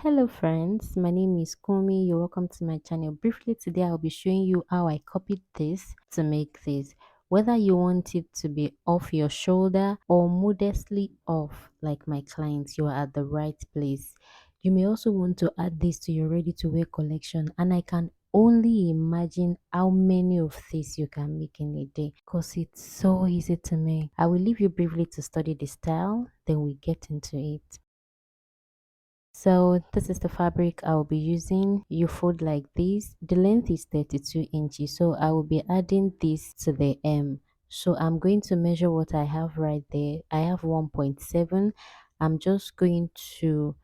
Hello friends, my name is Kunmi. You're welcome to my channel. Briefly today I'll be showing you how I copied this to make this. Whether you want it to be off your shoulder or modestly off like my clients, you are at the right place. You may also want to add this to your ready to wear collection, and I can only imagine how many of these you can make in a day because it's so easy to make. I will leave you briefly to study the style, then we get into it. So this is the fabric I will be using. You fold like this. The length is 32 inches. So I will be adding this to the M. So I'm going to measure what I have right there. I have 1.7. I'm just going to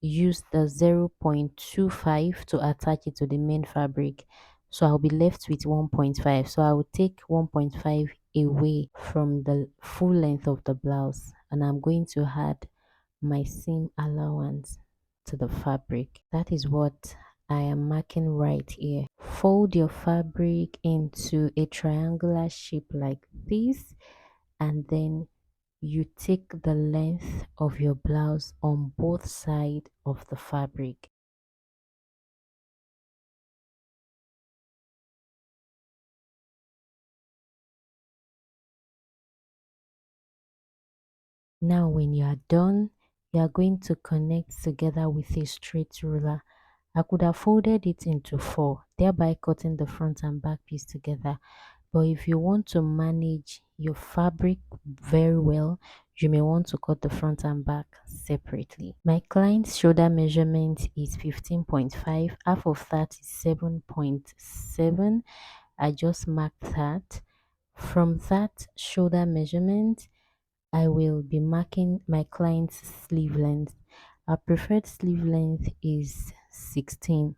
use the 0.25 to attach it to the main fabric. So I'll be left with 1.5. So I will take 1.5 away from the full length of the blouse, and I'm going to add my seam allowance to the fabric. That is what I am marking right here. Fold your fabric into a triangular shape like this, and then you take the length of your blouse on both sides of the fabric. Now when you are done, you are going to connect together with a straight ruler. I could have folded it into four, thereby cutting the front and back piece together. But if you want to manage your fabric very well, you may want to cut the front and back separately. My client's shoulder measurement is 15.5. Half of that is 7.7. I just marked that. From that shoulder measurement, I will be marking my client's sleeve length. Our preferred sleeve length is 16.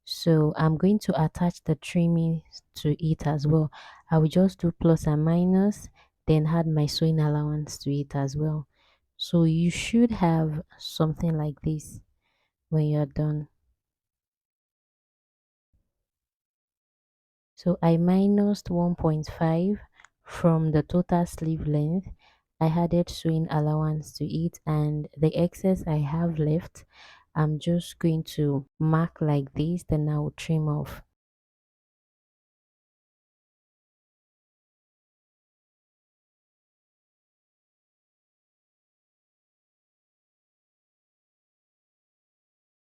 So I'm going to attach the trimming to it as well. I will just do plus and minus, then add my sewing allowance to it as well. So you should have something like this when you're done. So I minused 1.5 from the total sleeve length. I added sewing allowance to it, and the excess I have left, I'm just going to mark like this, then I will trim off.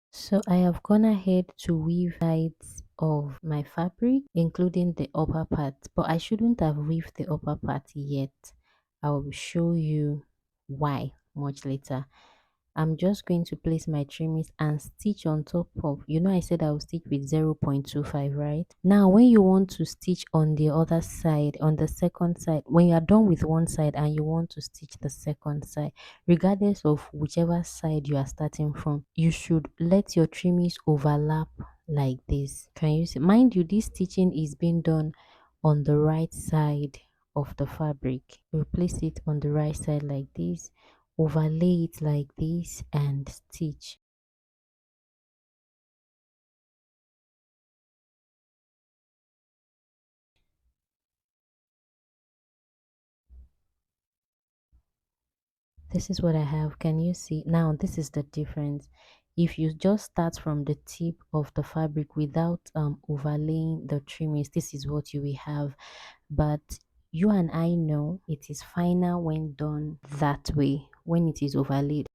So I have gone ahead to weave sides of my fabric, including the upper part, but I shouldn't have weaved the upper part yet. I will show you why much later. I'm just going to place my trimmings and stitch on top of, I said I will stitch with 0.25, right? Now, when you want to stitch on the other side, on the second side, when you are done with one side and you want to stitch the second side, regardless of whichever side you are starting from, you should let your trimmings overlap like this. Can you see? Mind you, this stitching is being done on the right side of the fabric. You place it on the right side like this, overlay it like this, and stitch. This is what I have. Can you see? Now this is the difference. If you just start from the tip of the fabric without overlaying the trimmings, this is what you will have. But you and I know it is finer when done that way, when it is overlaid.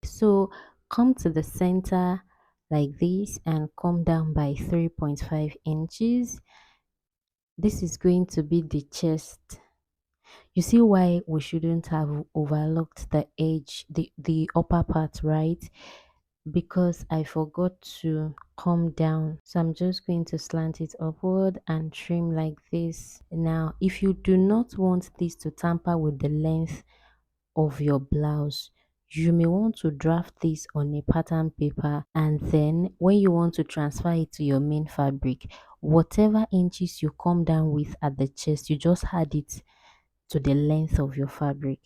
So come to the center like this and come down by 3.5 inches. This is going to be the chest. You see why we shouldn't have overlooked the edge, the upper part, right? Because I forgot to come down. So I'm just going to slant it upward and trim like this. Now, if you do not want this to tamper with the length of your blouse, you may want to draft this on a pattern paper, and then when you want to transfer it to your main fabric, whatever inches you come down with at the chest, you just add it to the length of your fabric.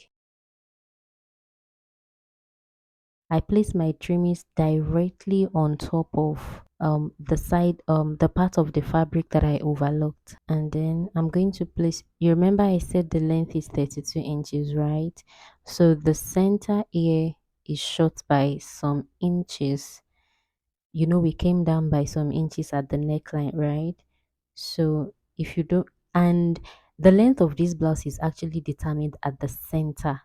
I place my trimmings directly on top of the side the part of the fabric that I overlooked, and then I'm going to place, you remember I said the length is 32 inches, right? So the center here is short by some inches. You know, we came down by some inches at the neckline, right? So if you don't, and the length of this blouse is actually determined at the center.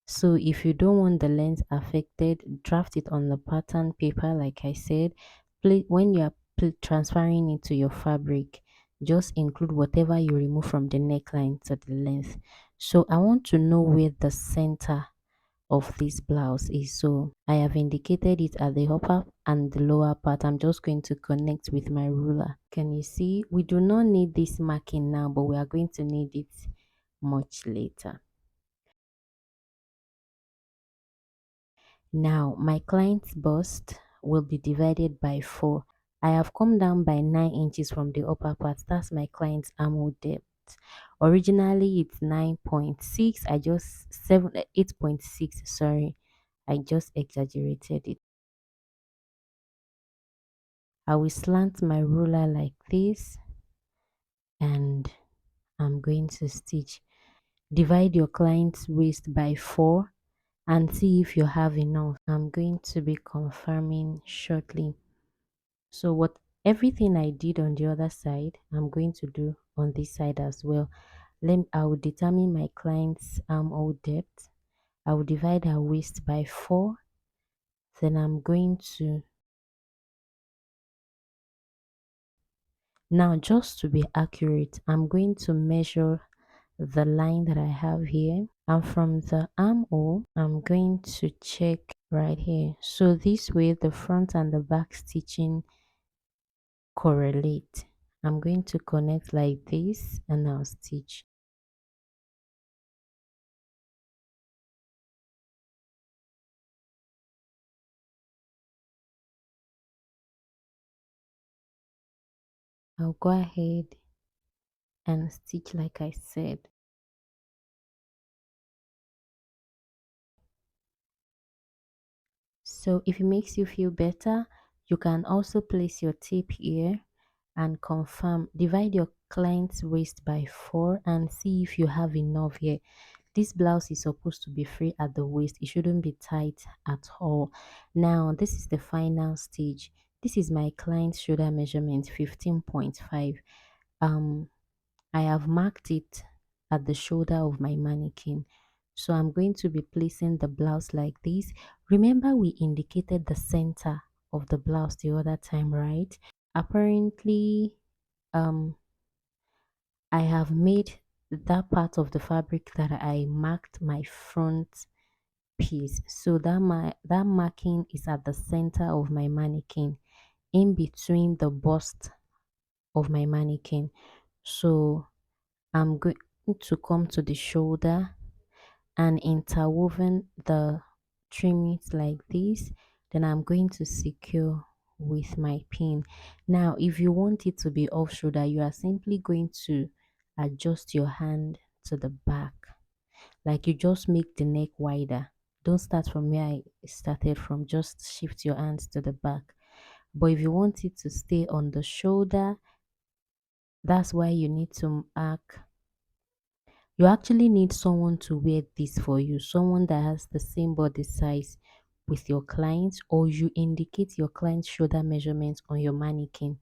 So if you don't want the length affected, draft it on the pattern paper, like I said. When you are transferring it to your fabric, just include whatever you remove from the neckline to the length. So I want to know where the center of this blouse is. So I have indicated it at the upper and the lower part. I'm just going to connect with my ruler. Can you see? We do not need this marking now, but we are going to need it much later. Now, my client's bust will be divided by 4. I have come down by 9 inches from the upper part. That's my client's armhole depth. Originally, it's 9.6. I just 8.6. Sorry, I just exaggerated it. I will slant my ruler like this, and I'm going to stitch. Divide your client's waist by 4 and see if you have enough. I'm going to be confirming shortly. So what everything I did on the other side, I'm going to do on this side as well. I will determine my client's armhole depth. I will divide her waist by 4. Then I'm going to, now just to be accurate, I'm going to measure the line that I have here, and from the armhole I'm going to check right here. So this way the front and the back stitching correlate. I'm going to connect like this and I'll stitch. I'll go ahead and stitch like I said. So if it makes you feel better, you can also place your tape here and confirm. Divide your client's waist by 4 and see if you have enough here. This blouse is supposed to be free at the waist. It shouldn't be tight at all. Now, this is the final stage. This is my client's shoulder measurement, 15.5. I have marked it at the shoulder of my mannequin. So I'm going to be placing the blouse like this. Remember we indicated the center of the blouse the other time, right? Apparently, um, I have made that part of the fabric that I marked my front piece. So that marking is at the center of my mannequin, in between the bust of my mannequin. So I'm going to come to the shoulder and interwoven the trimmings like this. Then I'm going to secure with my pin. Now if you want it to be off shoulder, you are simply going to adjust your hand to the back, like you just make the neck wider. Don't start from where I started from, just shift your hands to the back. But if you want it to stay on the shoulder, that's why you need to mark. You actually need someone to wear this for you, someone that has the same body size with your clients, or you indicate your client's shoulder measurements on your mannequin,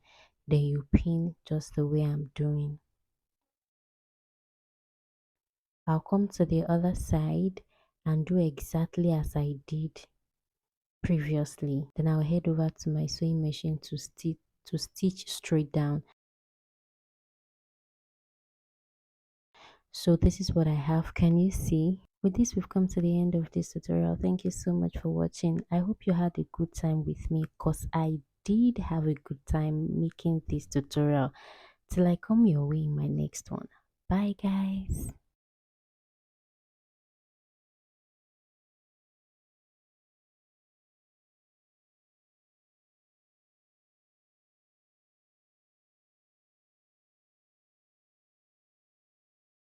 then you pin just the way I'm doing. I'll come to the other side and do exactly as I did previously. Then I'll head over to my sewing machine to stitch straight down. So this is what I have. Can you see? With this, we've come to the end of this tutorial. Thank you so much for watching. I hope you had a good time with me, because I did have a good time making this tutorial. Till I come your way in my next one. Bye guys.